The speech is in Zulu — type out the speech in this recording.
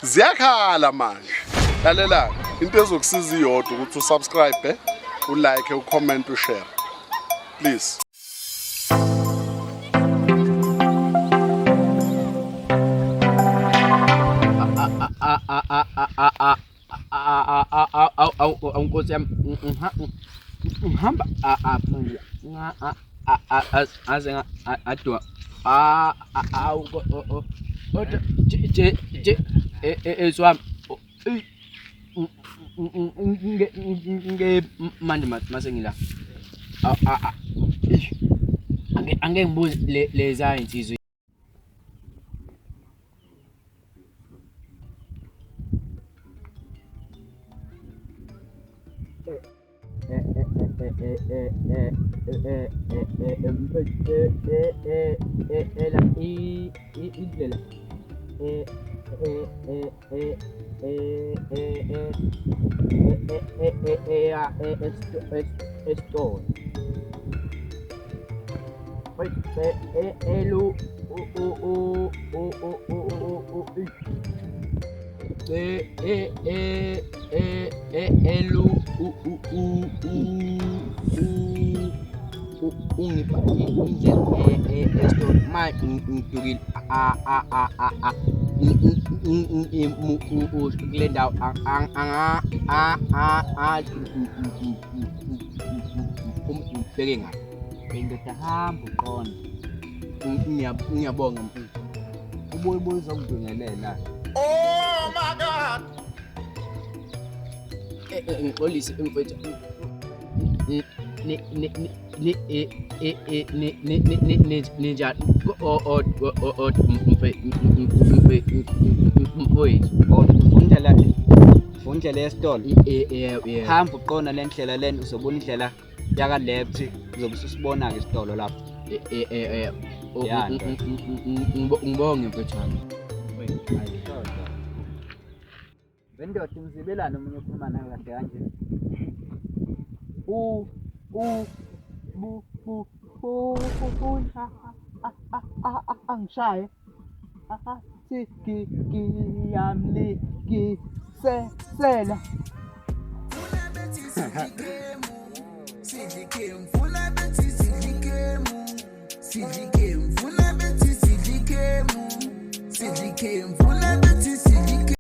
ziyakhala manje. Lalela into ezokusiza iyodwa ukuthi usubscribe, ulike, ucomment, ushare. Please. Unkosi yami ngihamba manje aze adwa eswami manje mase ngila angeke ngibuze leza insizwe ungipa indlela store manje ngidukile kule ndawo umbheke ngapi indoda hamba uqona ngiyabonga mfowethu ubuye uzokudungelela. Oh my God. Ngixolise mfowethu ninja undlela yesitolo hamba uqona le ndlela leni uzobona indlela yaka left uzobe usibona ke isitolo lapho ngibonge mfowethu wami bendoda umzibelane umunye ukhuluma nawe kahle kanje angishaye ngiyamlikisela Sidlikemu